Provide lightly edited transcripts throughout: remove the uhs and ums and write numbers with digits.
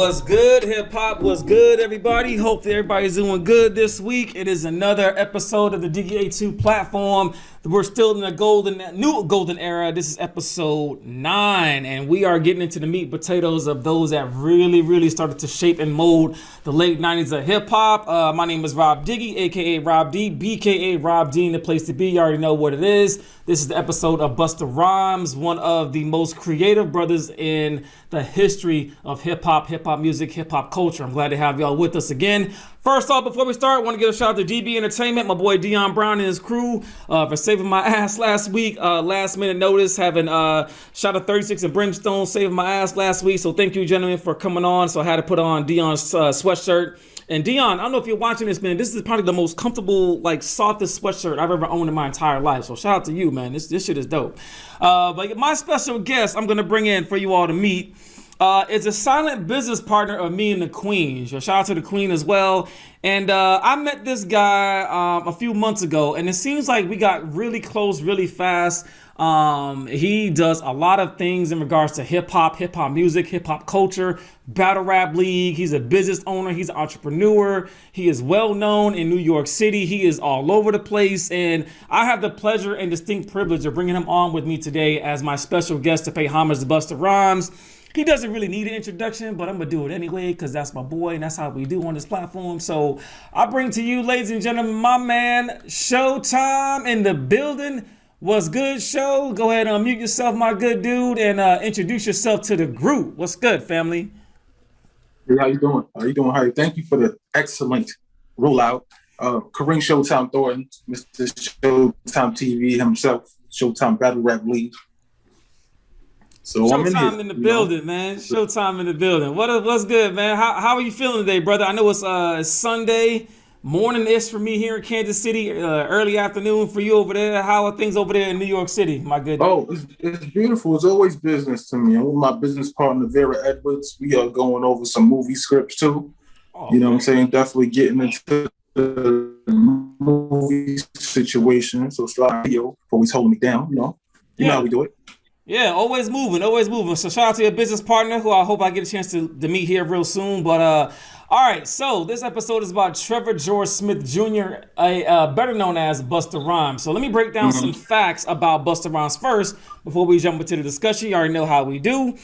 What's good, hip hop? What's good, everybody? Hope that everybody's doing good this week. It is another episode of the Diggie Intro platform. We're still in the new golden era. This is episode 9, and we are getting into the meat and potatoes of those that really started to shape and mold the late 90s of hip hop. My name is Rob Diggie, aka Rob D, BKA Rob D, the place to be. You already know what it is. This is the episode of Busta Rhymes, one of the most creative brothers in the history of hip hop music, hip hop culture. I'm glad to have y'all with us again. First off, before we start, I want to give a shout out to GB Entertainment, my boy Dion Brown and his crew for saving my ass last week. Last minute notice, having shot of 36 and Brimstone, saving my ass last week. So thank you, gentlemen, for coming on. So I had to put on Dion's sweatshirt. And Dion, I don't know if you're watching this, man. This is probably the most comfortable, softest sweatshirt I've ever owned in my entire life. So shout out to you, man. This shit is dope. But my special guest I'm gonna bring in for you all to meet is a silent business partner of me and the Queen. So shout out to the Queen as well. And I met this guy a few months ago, and it seems like we got really close really fast. He does a lot of things in regards to hip hop music, hip hop culture, battle rap league. He's a business owner. He's an entrepreneur. He is well known in New York City. He is all over the place. And I have the pleasure and distinct privilege of bringing him on with me today as my special guest to pay homage to Busta Rhymes. He doesn't really need an introduction, but I'm going to do it anyway because that's my boy and that's how we do on this platform. So I bring to you, ladies and gentlemen, my man, Showtime in the building. What's good, Show? Go ahead and unmute yourself, my good dude, and introduce yourself to the group. What's good, family? Hey, how you doing? Harry? Thank you for the excellent rollout. Kareem Showtime Thornton, Mr. Showtime TV himself, Showtime Battle Rap League. So Showtime in the building, man. Showtime in the building. What's good, man? How are you feeling today, brother? I know it's Sunday morning-ish for me here in Kansas City, early afternoon for you over there. How are things over there in New York City, my good? Oh, it's beautiful. It's always business to me. I'm with my business partner, Vera Edwards. We are going over some movie scripts, too. Oh, you know what I'm saying? Definitely getting into the movie situation. So, video, always holding me down, you know how we do it. Yeah, always moving. So shout out to your business partner, who I hope I get a chance to meet here real soon. But all right, so this episode is about Trevor George Smith Jr., better known as Busta Rhymes. So let me break down some facts about Busta Rhymes first before we jump into the discussion. You already know how we do.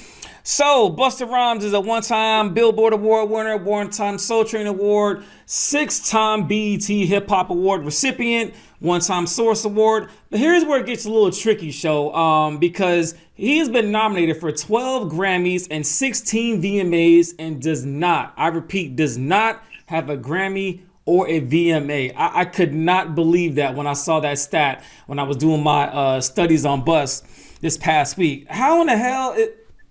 So Busta Rhymes is a one-time Billboard Award winner, one-time Soul Train Award, 6-time BET Hip Hop Award recipient, one-time Source Award. But here's where it gets a little tricky, Show, because he has been nominated for 12 Grammys and 16 VMAs and does not, I repeat, does not have a Grammy or a VMA. I could not believe that when I saw that stat when I was doing my studies on Bus this past week. How in the hell?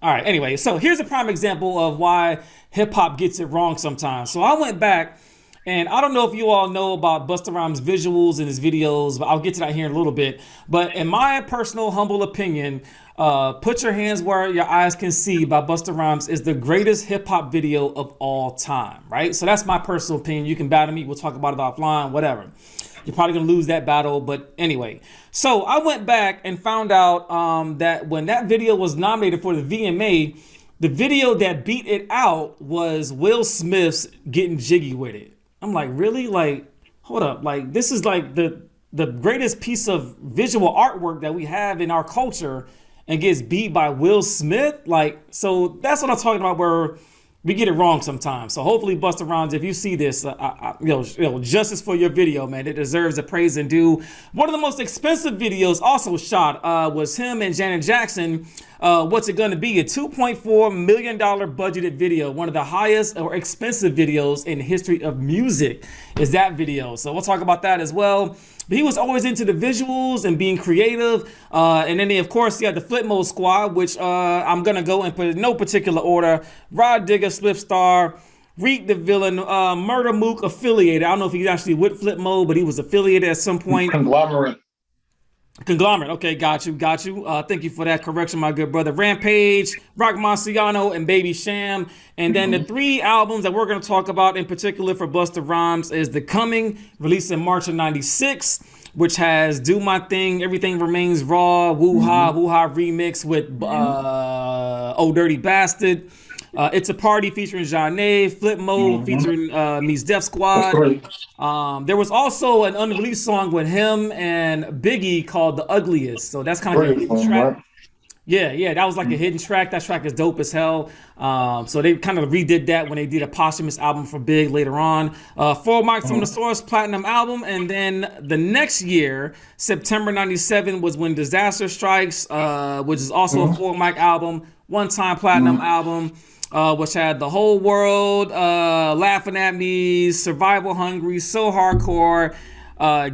All right, anyway, so here's a prime example of why hip-hop gets it wrong sometimes. So I went back, and I don't know if you all know about Busta Rhymes' visuals and his videos, but I'll get to that here in a little bit. But in my personal, humble opinion, Put Your Hands Where Your Eyes Can See by Busta Rhymes is the greatest hip-hop video of all time, right? So that's my personal opinion. You can battle me. We'll talk about it offline, whatever. You're probably going to lose that battle, but anyway. So I went back and found out that when that video was nominated for the VMA, the video that beat it out was Will Smith's Getting Jiggy With It. I'm like, really? Like, hold up. Like, this is like the greatest piece of visual artwork that we have in our culture and gets beat by Will Smith? Like, so that's what I'm talking about, where we get it wrong sometimes. So hopefully, Busta Rhymes, if you see this, justice for your video, man. It deserves the praise and due. One of the most expensive videos also shot was him and Janet Jackson. What's it going to be? A $2.4 million budgeted video. One of the highest or expensive videos in the history of music is that video. So we'll talk about that as well. But he was always into the visuals and being creative. And then, of course, he had the Flip Mode Squad, which I'm going to go and put in no particular order. Rod Digger, Spliff Star, Reek the Villain, Murder Mook affiliated. I don't know if he's actually with Flip Mode, but he was affiliated at some point. Conglomerate. Okay, got you. Thank you for that correction, my good brother. Rampage, Rock Marciano, and Baby Sham. And then the 3 albums that we're going to talk about in particular for Busta Rhymes is The Coming, released in March of '96, which has Do My Thing, Everything Remains Raw, Woo Ha, Woo Ha remix with Oh Dirty Bastard. It's a Party featuring Janae, Flip Mode featuring Me's Def That's Squad. great. There was also an unreleased song with him and Biggie called The Ugliest. So that's kind of like a Great hidden song, track. right? Yeah, that was like a hidden track. That track is dope as hell. So they kind of redid that when they did a posthumous album for Big later on. Full Marks from the Source Platinum album, and then the next year, September '97, was when Disaster Strikes, which is also a full mic album, one-time platinum album. Which had The Whole World, Laughing at Me, Survival Hungry, So Hardcore,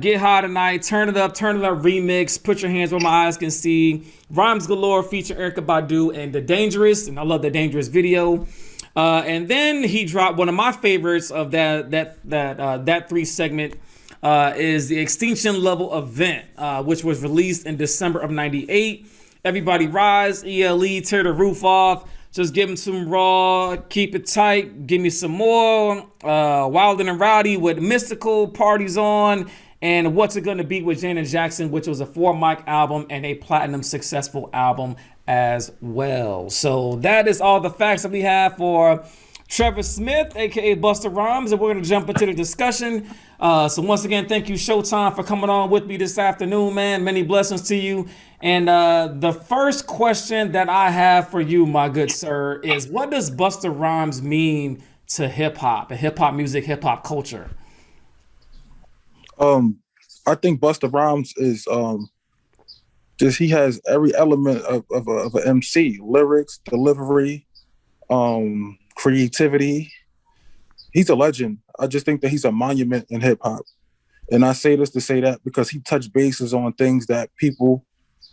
Get High Tonight, Turn It Up remix, Put Your Hands Where My Eyes Can See, Rhymes Galore featuring Erykah Badu, and The Dangerous, and I love The Dangerous video. And then he dropped one of my favorites of that three segment, is the Extinction Level Event, which was released in December of '98. Everybody Rise, ELE, Tear the Roof Off, Just Give Him Some Raw, Keep It Tight, Give Me Some More, Wild and Rowdy with Mystical, Parties On, and What's It Gonna Be with Janet Jackson, which was a 4-mic album and a platinum successful album as well. So that is all the facts that we have for Trevor Smith, aka Busta Rhymes, and we're gonna jump into the discussion. So once again, thank you, Showtime, for coming on with me this afternoon, man. Many blessings to you. And the first question that I have for you, my good sir, is what does Busta Rhymes mean to hip hop and hip hop music, hip hop culture? I think Busta Rhymes is just he has every element of an MC: lyrics, delivery, creativity. He's a legend. I just think that he's a monument in hip hop. And I say this to say that because he touched bases on things that people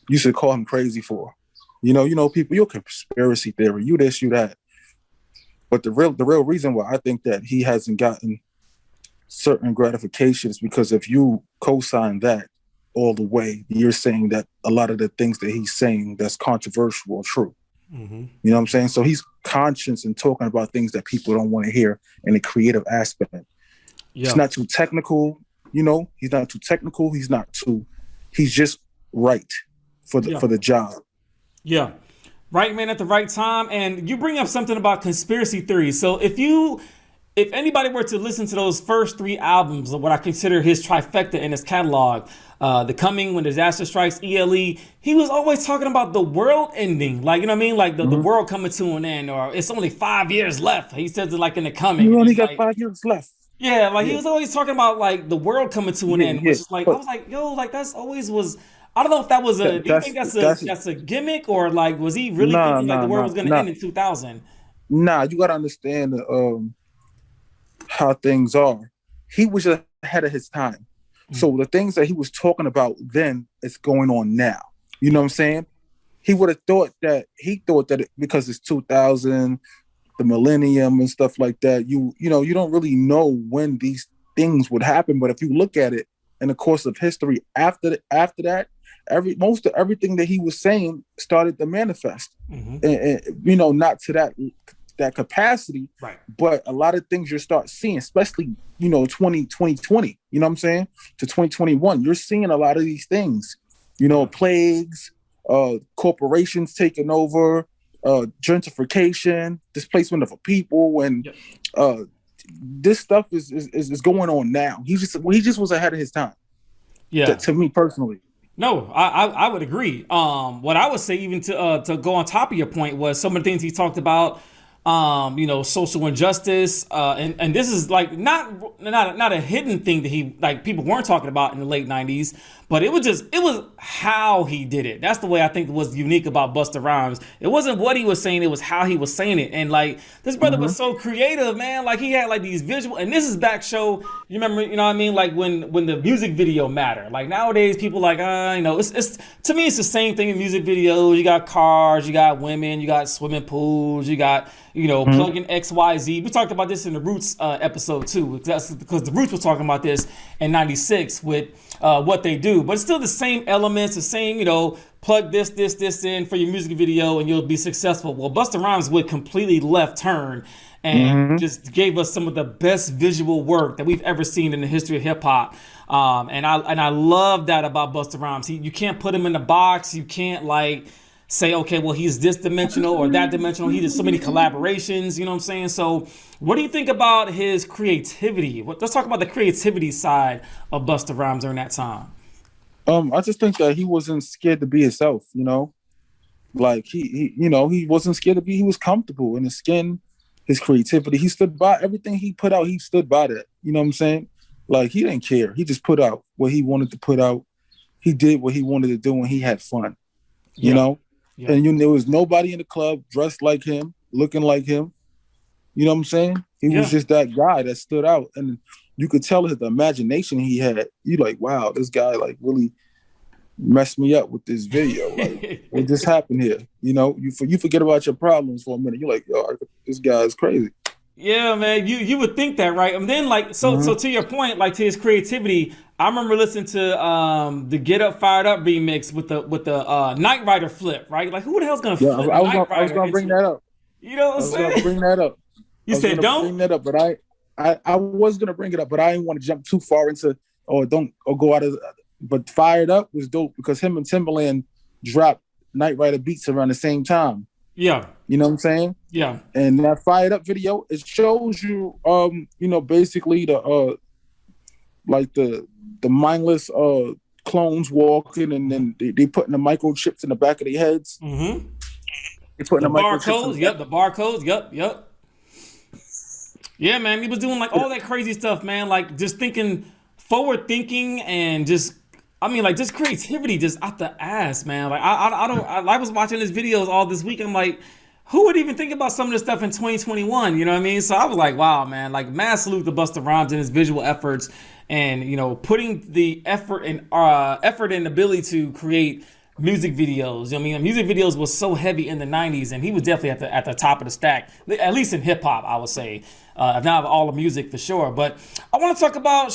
used to call him crazy for. You know, people, you're conspiracy theory, you this, you that. But the real reason why I think that he hasn't gotten certain gratifications, because if you co-sign that all the way, you're saying that a lot of the things that he's saying that's controversial are true. You know what I'm saying? So he's conscious and talking about things that people don't want to hear in a creative aspect. He's not too technical, you know. He's not too technical. He's just right for the job. Yeah. Right man at the right time. And you bring up something about conspiracy theories. So if anybody were to listen to those first 3 albums of what I consider his trifecta in his catalog, The Coming, When Disaster Strikes, ELE, he was always talking about the world ending. Like, you know what I mean? Like the world coming to an end, or it's only 5 years left. He says it like in The Coming. You only got 5 years left. Yeah, like he was always talking about like the world coming to an end, which is like, I was like, yo, like that's always was, I don't know if that was do you think that's a gimmick, or like was he really thinking like the world was gonna end in 2000? Nah, you gotta understand how things are. He was just ahead of his time. So the things that he was talking about then is going on now. You know what I'm saying? He would have thought that because it's 2000, the millennium and stuff like that, you don't really know when these things would happen. But if you look at it in the course of history, after that, most of everything that he was saying started to manifest. And not to that capacity, right? But a lot of things you start seeing, especially 2020, you know what I'm saying, to 2021, you're seeing a lot of these things, plagues, corporations taking over, gentrification, displacement of people, and this stuff is going on now. He just was ahead of his time. Yeah, to me personally. No, I would agree. What I would say, even to go on top of your point, was some of the things he talked about. Social injustice, and this is like not a hidden thing that he, like, people weren't talking about in the late 90s, but it was how he did it. That's the way I think was unique about Busta Rhymes. It wasn't what he was saying, it was how he was saying it. And like this brother was so creative, man. Like he had like these visual, and this is back show, you remember, you know what I mean, like when the music video mattered. Like nowadays people like it's to me it's the same thing in music videos. You got cars, you got women, you got swimming pools, you got plug in XYZ. We talked about this in the Roots episode too, because the Roots was talking about this in '96 with what they do. But it's still the same elements, the same, plug this in for your music video and you'll be successful. Well, Busta Rhymes would completely left turn and just gave us some of the best visual work that we've ever seen in the history of hip hop. And I love that about Busta Rhymes. You can't put him in a box. You can't like say, okay, well, he's this dimensional or that dimensional. He did so many collaborations, you know what I'm saying? So what do you think about his creativity? Let's talk about the creativity side of Busta Rhymes during that time. I just think that he wasn't scared to be himself, you know? Like he wasn't scared to be, he was comfortable in his skin, his creativity. He stood by everything he put out, he stood by that. You know what I'm saying? Like he didn't care. He just put out what he wanted to put out. He did what he wanted to do and he had fun. You know? Yeah. And there was nobody in the club dressed like him, looking like him. You know what I'm saying? He was just that guy that stood out. And you could tell the imagination he had. You like, wow, this guy like really messed me up with this video. Like, what just happened here? You know, you forget about your problems for a minute. You're like, yo, this guy is crazy. Yeah, man, you would think that, right? And then like, so to your point, like to his creativity, I remember listening to the Get Up Fired Up remix with the Knight Rider flip, right? Like, who the hell's gonna flip Knight Rider? I was gonna bring that up. You know what I'm saying? I was gonna bring that up. You said don't bring that up, but I was gonna bring it up, but I didn't want to jump too far into or go out of. But Fired Up was dope because him and Timbaland dropped Knight Rider beats around the same time. Yeah. You know what I'm saying? Yeah. And that Fired Up video, it shows you basically the like the mindless clones walking, and then they putting the microchips in the back of their heads. Mm-hmm. They putting the barcodes. Yep, the barcodes. Yep. Yeah, man, he was doing like all that crazy stuff, man. Like just forward thinking, and just creativity just out the ass, man. Like I was watching his videos all this week. I'm like, who would even think about some of this stuff in 2021? You know what I mean? So I was like, wow, man. Like, mad salute to Busta Rhymes and his visual efforts, and putting the effort and ability to create music videos. I mean, music videos was so heavy in the 90s, and he was definitely at the top of the stack, at least in hip hop, I would say. If not all the music for sure. But I want to talk about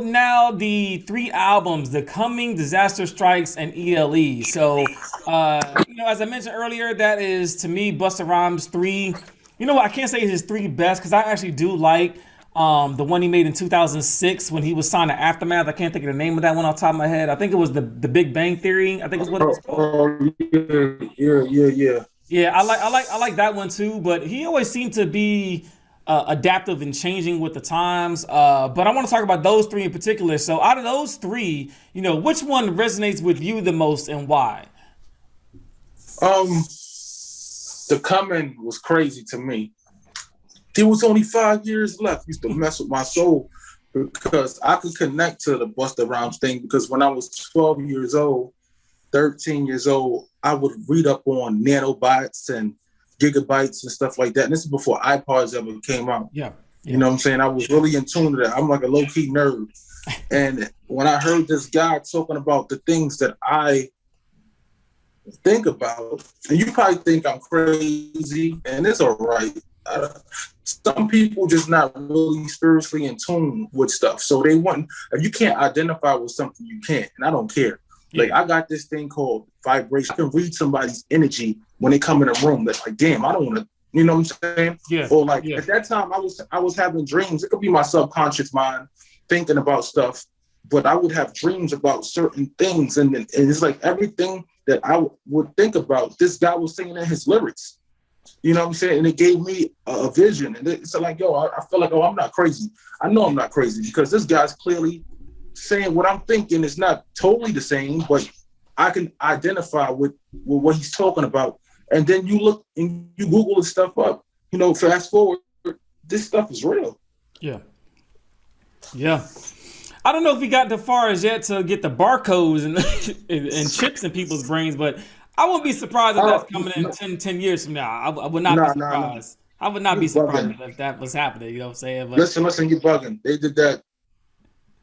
now the 3 albums, The Coming, Disaster Strikes, and ELE. So, as I mentioned earlier, that is, to me, Busta Rhymes' 3. You know what? I can't say his 3 best, because I actually do like the one he made in 2006 when he was signed to Aftermath. I can't think of the name of that one off the top of my head. I think it was the Big Bang Theory. I think is what it was called. Yeah. Yeah, I like that one too. But he always seemed to be adaptive and changing with the times. But I want to talk about those 3 in particular. So out of those 3, which one resonates with you the most and why? The Coming was crazy to me. There was only 5 years left. Used to mess with my soul because I could connect to the Busta Rhymes thing, because when I was 12 years old, 13 years old, I would read up on nanobots and gigabytes and stuff like that. And this is before iPods ever came out. Yeah. You know what I'm saying? I was really in tune to that. I'm like a low-key nerd. And when I heard this guy talking about the things that I think about, and you probably think I'm crazy, and it's all right. Some people just not really spiritually in tune with stuff. So they want, if you can't identify with something, you can't. And I don't care. Like, I got this thing called vibration. I can read somebody's energy when they come in a room. That's like, damn, I don't want to, you know what I'm saying? Yeah. Or like at that time, I was having dreams. It could be my subconscious mind thinking about stuff, but I would have dreams about certain things. And it's like everything that I would think about, this guy was singing in his lyrics. You know what I'm saying? And it gave me a vision. And it's like, yo, I feel like, I'm not crazy. I know I'm not crazy because this guy's clearly saying what I'm thinking is not totally the same, but I can identify with what he's talking about. And then you look and you Google this stuff up, fast forward, this stuff is real. Yeah. I don't know if we got as far as yet to get the barcodes and chips in people's brains, but I won't be surprised if that's coming in 10 years from now. I would not be surprised. I would not be surprised if that was happening. You know what I'm saying? But listen, you're bugging. They did that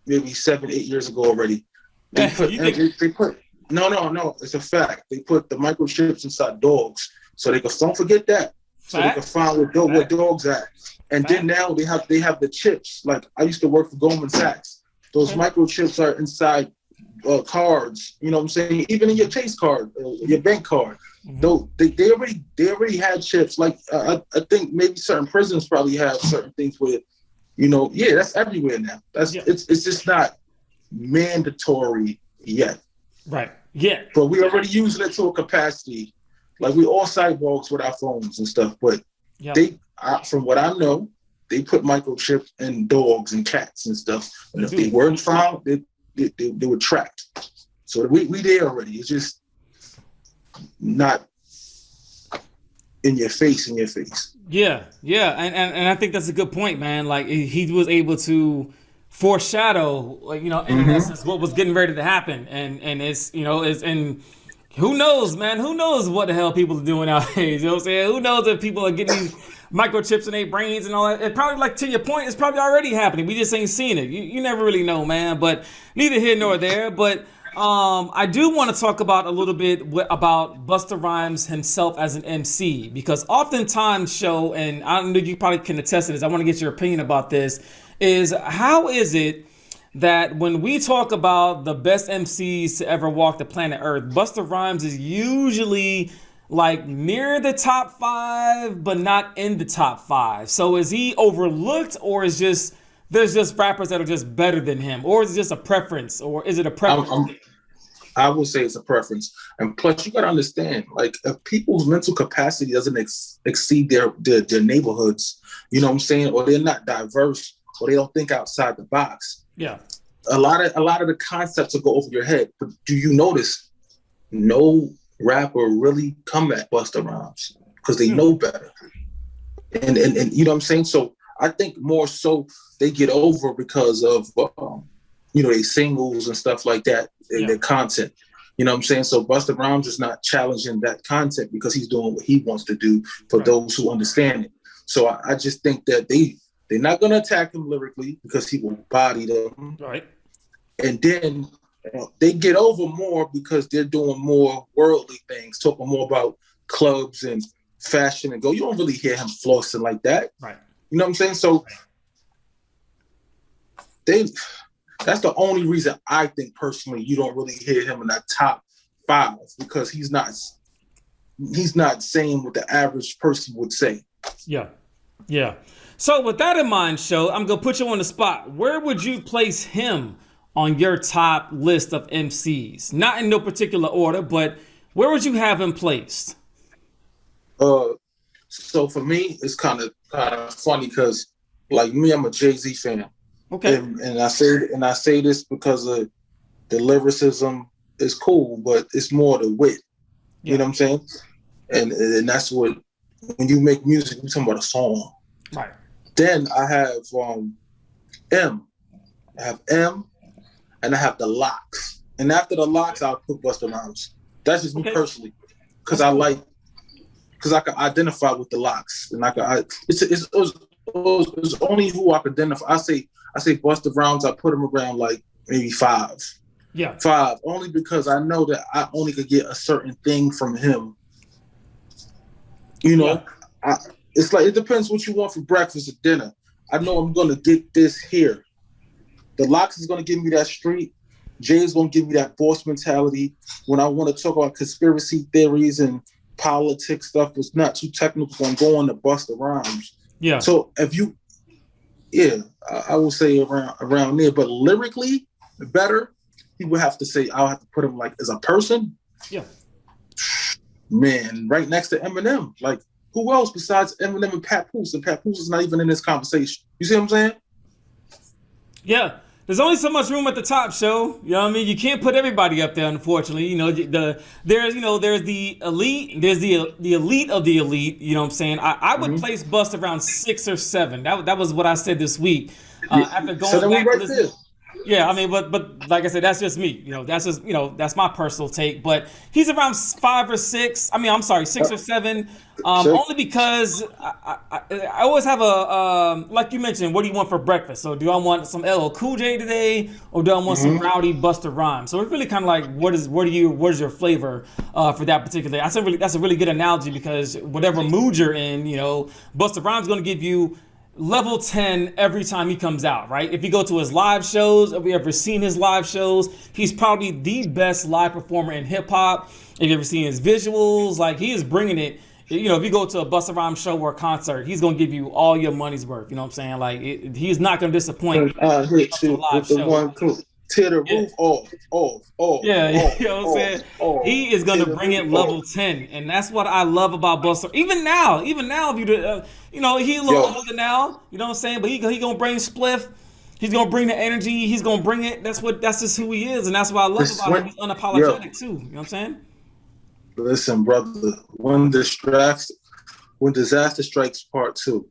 maybe 7-8 years ago already. They put no, it's a fact. They put the microchips inside dogs, so they could, don't forget that, so they can find where dogs at. And then now they have the chips. Like, I used to work for Goldman Sachs. Those microchips are inside cards. You know what I'm saying? Even in your Chase card, your bank card. Though they already had chips. Like I think maybe certain prisons probably have certain things with. That's everywhere now. It's just not mandatory yet. Right. Yeah. But we already using it to a capacity like we all cyborgs with our phones and stuff, but from what I know, they put microchips in dogs and cats and stuff. And if they weren't found, they were tracked. So we there already. It's just not in your face. Yeah, and I think that's a good point, man. Like he was able to foreshadow, like, you know, in essence, what was getting ready to happen, and it's, you know, and who knows, man? Who knows what the hell people are doing nowadays? You know what I'm saying? Who knows if people are getting these microchips in their brains and all that? It probably, like, to your point, it's probably already happening. We just ain't seen it. You never really know, man. But neither here nor there. But I do want to talk about a little bit about Busta Rhymes himself as an MC, because oftentimes, Show, and I know you probably can attest to this, I want to get your opinion about this, is how is it that when we talk about the best MCs to ever walk the planet Earth, Busta Rhymes is usually like near the top 5, but not in the top 5. So is he overlooked, or is there's just rappers that are just better than him, or is it just a preference, or is it a preference? I would say it's a preference, and plus you got to understand, like, if people's mental capacity doesn't exceed their neighborhoods, you know what I'm saying, or they're not diverse, or they don't think outside the box. Yeah. A lot of the concepts will go over your head. But do you notice no rapper really come at Busta Rhymes because they know better? And you know what I'm saying? So I think more so they get over because of you know, they singles and stuff like that, and their content. You know what I'm saying? So Busta Rhymes is not challenging that content because he's doing what he wants to do for those who understand it. So I just think that they're not going to attack him lyrically because he will body them. Right. And then they get over more because they're doing more worldly things, talking more about clubs and fashion and go. You don't really hear him flossing like that. Right. You know what I'm saying? So that's the only reason I think personally you don't really hear him in that top 5, because he's not saying what the average person would say. Yeah. Yeah. So with that in mind, Show, I'm going to put you on the spot. Where would you place him on your top list of MCs? Not in no particular order, but where would you have him placed? So for me, it's kind of funny because, like me, I'm a Jay-Z fan. Okay. And I say this because of the lyricism is cool, but it's more the wit. Yeah. You know what I'm saying? And that's what, when you make music, you're talking about a song. Right. Then I have M. I have M, and I have the Locks. And after the Locks, I'll put Busta Rhymes. That's just me personally, because I can identify with the Locks, and it's only who I can identify. I say Busta Rhymes. I put him around like maybe 5. Yeah, 5. Only because I know that I only could get a certain thing from him. You know. Yeah. It's like, it depends what you want for breakfast or dinner. I know I'm going to get this here. The Locks is going to give me that street. Jay is going to give me that boss mentality. When I want to talk about conspiracy theories and politics stuff that's not too technical, I'm going to Busta Rhymes. Yeah. So I will say around there. But lyrically, better, he would have to say, I'll have to put him like as a person. Yeah. Man, right next to Eminem. Like, who else besides Eminem and Papoose? And Papoose is not even in this conversation. You see what I'm saying? Yeah. There's only so much room at the top, Show. You know what I mean? You can't put everybody up there, unfortunately. You know, there's the elite, there's the elite of the elite. You know what I'm saying? I would place Busta around 6 or 7. That was what I said this week. After going back to this. Yeah, I mean, but like I said, that's just me. You know, that's my personal take. But he's around 5 or 6. I mean, I'm sorry, 6 or 7. Only because I always have like you mentioned, what do you want for breakfast? So do I want some LL Cool J today, or do I want some rowdy Busta Rhymes? So it's really kind of like, what is your flavor for that particular? That's a really good analogy, because whatever mood you're in, you know, Busta Rhymes going to give you level 10 every time he comes out, right? If you go to his live shows, if you ever seen his live shows, he's probably the best live performer in hip hop. If you ever seen his visuals, like, he is bringing it. You know, if you go to a Busta Rhymes show or a concert, he's gonna give you all your money's worth. You know what I'm saying? Like, he's not gonna disappoint. I hit you with the 1, 2. tear the roof off. Yeah, off, you know what I'm saying? off. He is gonna Tear the bring it roof level off. 10, and that's what I love about Busta. Even now, if you know, he a little Yo. older now. You know what I'm saying? But he gonna bring spliff. He's gonna bring the energy. He's gonna bring it. That's just who he is, and that's what I love about him. He's unapologetic too. You know what I'm saying? Listen, brother. When Disaster Strikes Part 2,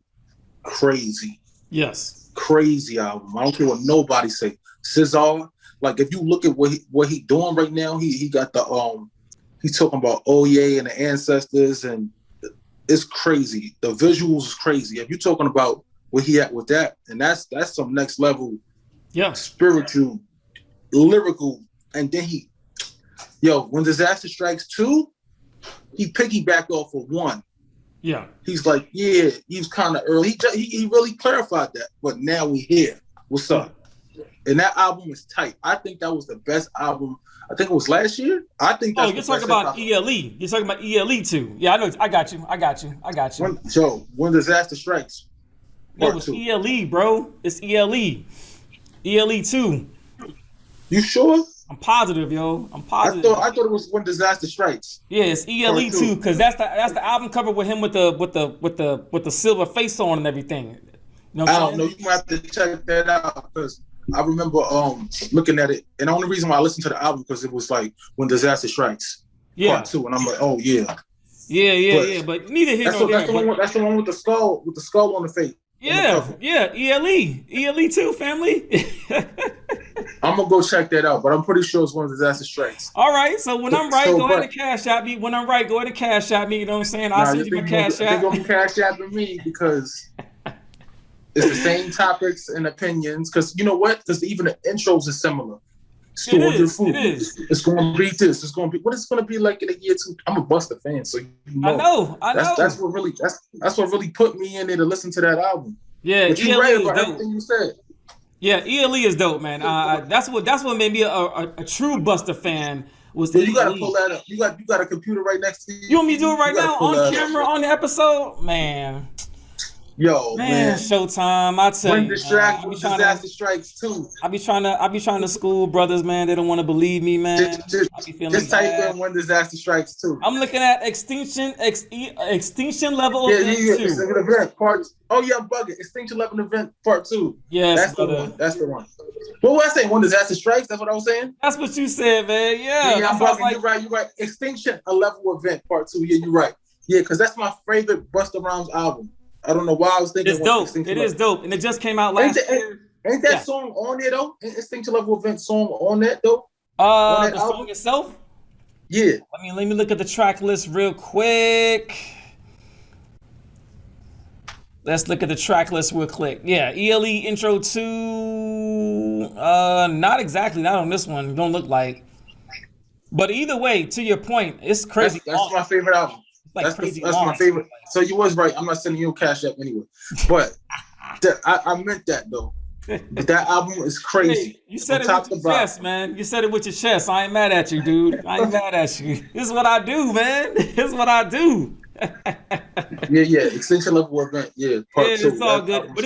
crazy. Yes. Crazy album. I don't care what nobody say. Cesar, like if you look at what he doing right now, he got the he's talking about Oye and the ancestors, and it's crazy. The visuals is crazy. If you're talking about where he at with that, and that's some next level, spiritual, lyrical, and then when Disaster Strikes 2, he piggybacked off of 1. Yeah. He's like, he was kind of early. He really clarified that. But now we here. What's up? And that album is tight. I think that was the best album. I think it was last year. I think that's you're talking about ELE. You're talking about ELE too. Yeah, I know. I got you. When Disaster Strikes. No, it's ELE, bro. It's ELE. ELE 2. You sure? I'm positive, yo. I'm positive. I thought it was When Disaster Strikes. Yeah, it's ELE 2 because that's the album cover with him with the silver face on and everything. You know I don't know. You might have to check that out because I remember looking at it, and the only reason why I listened to the album because it was like When Disaster Strikes Part 2, and I'm like, oh yeah. Yeah. But neither here nor there. That's the one with the skull on the face. ELE 2, family. I'm gonna go check that out, but I'm pretty sure it's When Disaster Strikes. All right, so when I'm right, go ahead and cash at me. When I'm right, go ahead and cash at me. You know what I'm saying? I'll send you my cash app. They're gonna be cash apping me because it's the same topics and opinions. Because you know what? Because even the intros are similar. Store your food. It is. It's gonna be this. It's gonna be what it's gonna be like in a year two. I'm a Busta fan, so you know. I know. That's what really put me in there to listen to that album. Yeah, but you read about everything you said. Yeah, ELE is dope, man. That's what made me a true Busta fan. Was you gotta pull that up. You got a computer right next to you. You want me to do it right now on camera on the episode, man? Yo, man. Showtime. I tell you, Disaster Strikes 2. I be trying to school brothers, man. They don't want to believe me, man. Just type in When Disaster Strikes 2. I'm looking at extinction level event 2. Event part. Oh yeah, I'm bugging. Extinction level event part 2. Yes, that's the one. That's the one. What was I saying? When Disaster Strikes. That's what I was saying. That's what you said, man. Yeah, I'm bugging. You're right. Extinction level event part 2. Yeah, you're right. Yeah, because that's my favorite Busta Rhymes album. I don't know why I was thinking. It's dope. It is dope, and it just came out last year. Ain't that song on there though? Extinction Level Event song on that though? The song itself? Yeah. Let me look at the track list real quick. Let's look at the track list real quick. Yeah, ELE Intro 2. Not exactly. Not on this one. Don't look like. But either way, to your point, it's crazy. That's my favorite album. That's my favorite. So you was right. I'm not sending you a cash app anyway. But I meant that though. But that album is crazy. Hey, you said it with your chest, man. You said it with your chest. I ain't mad at you, dude. I ain't mad at you. This is what I do, man. This is what I do. yeah. Extinction Level Event. Yeah. It's all good. But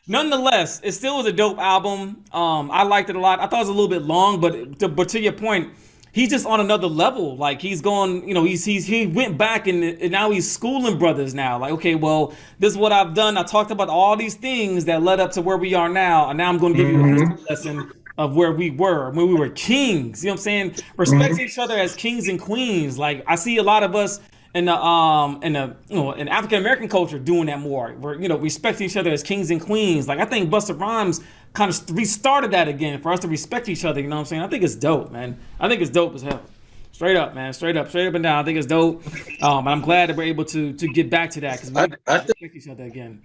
nonetheless, it still was a dope album. I liked it a lot. I thought it was a little bit long, but to your point, he's just on another level. Like he's going, he went back and now he's schooling brothers now. Like, okay, well, this is what I've done. I talked about all these things that led up to where we are now. And now I'm going to give you a history lesson of where we were when we were kings. You know what I'm saying? Respect each other as kings and queens. Like I see a lot of us in African American culture doing that more. We're, respecting each other as kings and queens. Like I think Busta Rhymes kind of restarted that again for us to respect each other. You know what I'm saying? I think it's dope, man. I think it's dope as hell. Straight up, man. Straight up and down. I think it's dope. And I'm glad that we're able to get back to that because we respect each other again.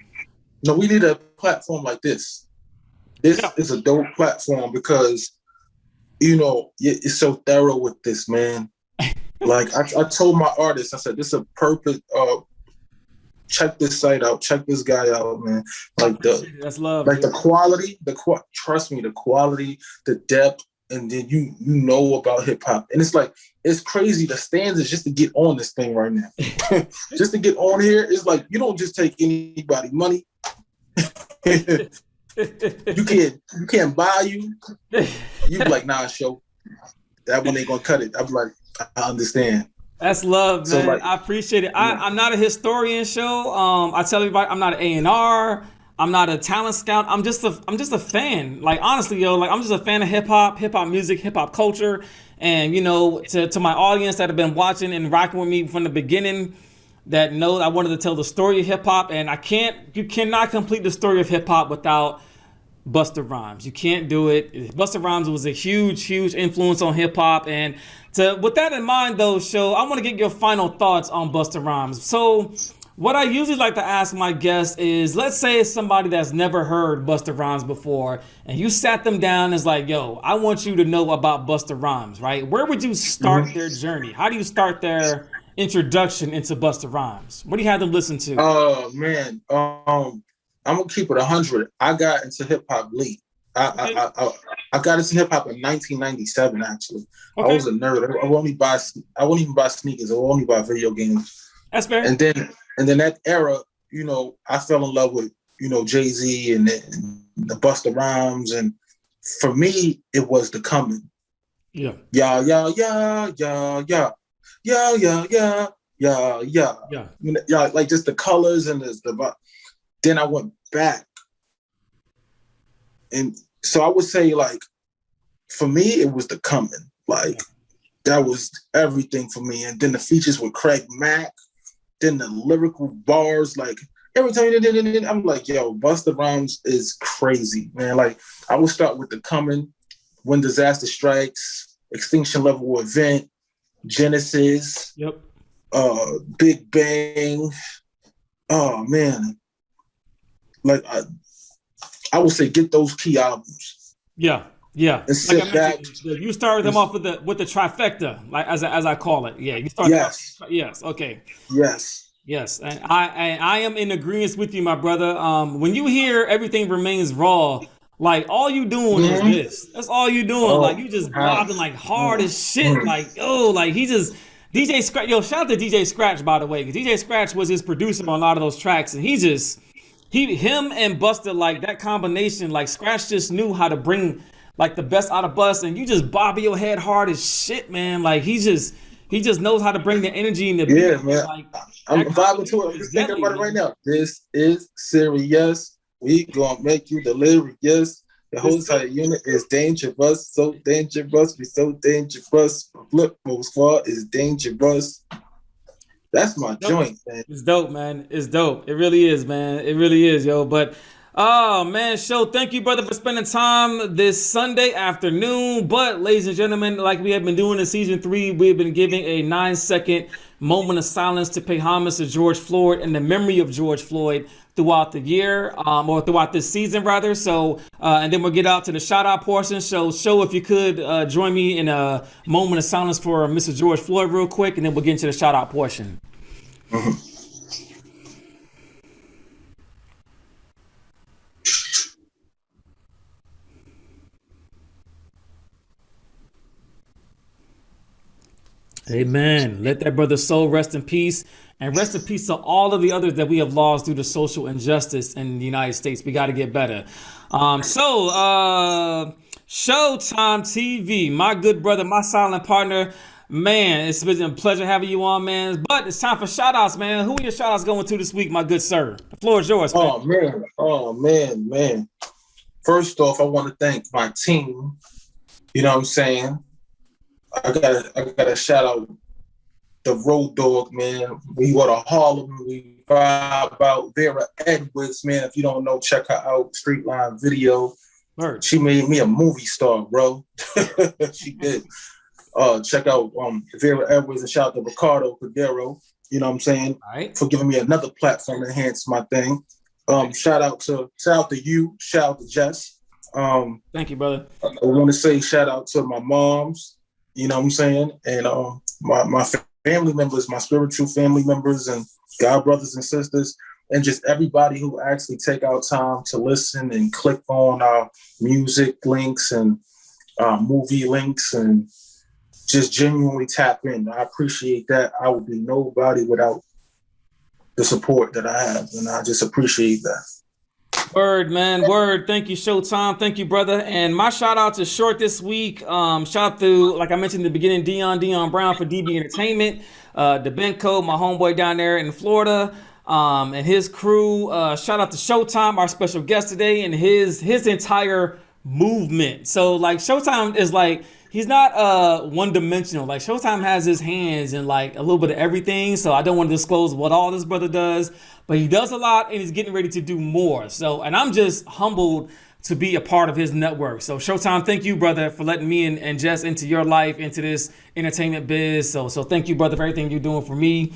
No, we need a platform like this. This is a dope platform because, it's so thorough with this, man. Like I told my artists, I said, this is a purpose. Check this site out. Check this guy out, man. Like that's love. Like the quality, trust me, the quality, the depth, and then you know about hip hop, and it's like it's crazy. The standards just to get on this thing right now, just to get on here, it's like you don't just take anybody money. You can't buy you. You be like, nah, show that one ain't gonna cut it. I'm like, I understand. That's love, So man. like, I appreciate it. yeah. I'm not a historian, show. I tell everybody I'm not an A&R. I'm not a talent scout. I'm just a fan. Like honestly, yo, like I'm just a fan of hip hop music, hip hop culture, and you know, to my audience that have been watching and rocking with me from the beginning, that know I wanted to tell the story of hip hop, and you cannot complete the story of hip hop without Busta Rhymes. You can't do it. Busta Rhymes was a huge, huge influence on hip hop. And with that in mind, though, show, I want to get your final thoughts on Busta Rhymes. So, what I usually like to ask my guests is, let's say it's somebody that's never heard Busta Rhymes before, and you sat them down and it's like, yo, I want you to know about Busta Rhymes, right? Where would you start their journey? How do you start their introduction into Busta Rhymes? What do you have them listen to? Oh man, I'm gonna keep it 100. I got into hip hop late. Okay. I got into hip hop in 1997. Actually, Okay. I was a nerd. I wouldn't even buy sneakers. I would only buy video games. That's fair. And then that era, you know, I fell in love with, you know, Jay-Z and the Busta Rhymes, and for me, it was The Coming. Yeah. Yeah, yeah, yeah, yeah, yeah, yeah, yeah, yeah, yeah, yeah. Yeah. Yeah, like just the colors and the. Then I went back, and so I would say, like, for me, it was The Coming. Like, that was everything for me. And then the features with Craig Mack, then the lyrical bars, like every time I'm like, yo, Busta Rhymes is crazy, man. Like, I would start with The Coming, When Disaster Strikes, Extinction Level Event, Genesis, Yep. Big Bang. Oh man. Like I would say get those key albums. Yeah. Yeah. And sit like back. You started them off with the trifecta, like as I call it. Yeah. You started yes. Okay. Yes. And I am in agreement with you, my brother. When you hear Everything Remains Raw, like all you doing is this. That's all you doing. Like you just bobbing like hard as shit. Like, like he just DJ Scratch. Yo, shout out to DJ Scratch, by the way, because DJ Scratch was his producer on a lot of those tracks, and him and Busta, like that combination, like Scratch just knew how to bring like the best out of Busta, and you just bob your head hard as shit, man. Like he just knows how to bring the energy in the beat. Yeah, man. Like, I'm vibing to it. I'm just thinking about it right now. This is serious. We gonna make you delirious. The whole entire unit is dangerous, so dangerous. We so dangerous. Flip move squad is dangerous. That's my joint, man. It's dope, man. It's dope. It really is, man. It really is, yo. But oh man, show. Thank you, brother, for spending time this Sunday afternoon. But ladies and gentlemen, like we have been doing in season 3, we've been giving a 9-second moment of silence to pay homage to George Floyd and the memory of George Floyd throughout the year, or throughout this season, rather. So, and then we'll get out to the shout out portion. So, show if you could join me in a moment of silence for Mr. George Floyd real quick, and then we'll get into the shout out portion. Mm-hmm. Amen. Let that brother's soul rest in peace, and rest in peace to all of the others that we have lost due to social injustice in the United States. We got to get better. Showtime TV, my good brother, my silent partner, man, it's been a pleasure having you on, man. But it's time for shout outs, man. Who are your shout outs going to this week, my good sir? The floor is yours, man. Oh man. First off, I want to thank my team. You know what I'm saying? I gotta shout out the Road Dog, man. We go to Harlem. We vibe out Vera Edwards, man. If you don't know, check her out. Street Line Video. Word. She made me a movie star, bro. She did. Check out Vera Edwards, and shout out to Ricardo Cordero. You know what I'm saying? All right. For giving me another platform to enhance my thing. Shout out to you. Shout out to Jess. Thank you, brother. I want to say shout out to my moms. You know what I'm saying? And my family members, my spiritual family members, and God brothers and sisters, and just everybody who actually take out time to listen and click on our music links and movie links and just genuinely tap in. I appreciate that. I would be nobody without the support that I have, and I just appreciate that. Word, man. Word. Thank you, Showtime. Thank you, brother. And my shout out is short this week. Shout out to, like I mentioned in the beginning, Dion Brown for DB Entertainment, DeBenco, my homeboy down there in Florida, and his crew. Shout out to Showtime, our special guest today, and his entire movement. So like Showtime is like, he's not one dimensional. Like Showtime has his hands in like a little bit of everything. So I don't want to disclose what all this brother does, but he does a lot and he's getting ready to do more. So, and I'm just humbled to be a part of his network. So Showtime, thank you, brother, for letting me and Jess into your life, into this entertainment biz. So thank you, brother, for everything you're doing for me,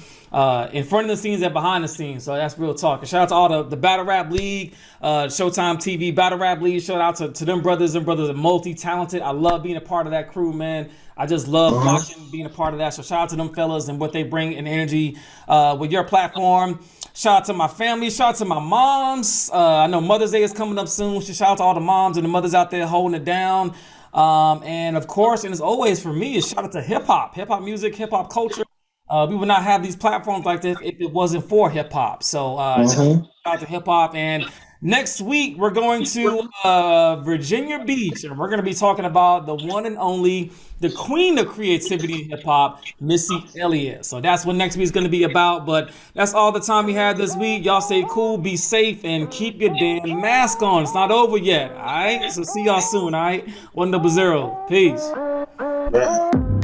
in front of the scenes and behind the scenes. So that's real talk. And shout out to all the Battle Rap League, Showtime TV Battle Rap League. Shout out to them brothers. Them brothers are multi-talented. I love being a part of that crew, man. I just love watching, being a part of that. So shout out to them fellas and what they bring in energy with your platform. Shout out to my family. Shout out to my moms. I know Mother's Day is coming up soon. So shout out to all the moms and the mothers out there holding it down. And of course, and as always for me, is shout out to hip hop music, hip hop culture. We would not have these platforms like this if it wasn't for hip hop. So shout out to hip hop. And next week, we're going to Virginia Beach, and we're going to be talking about the one and only, the queen of creativity in hip hop, Missy Elliott. So that's what next week is going to be about. But that's all the time we had this week. Y'all stay cool, be safe, and keep your damn mask on. It's not over yet. All right. So see y'all soon. All right. 100. Peace. Yeah.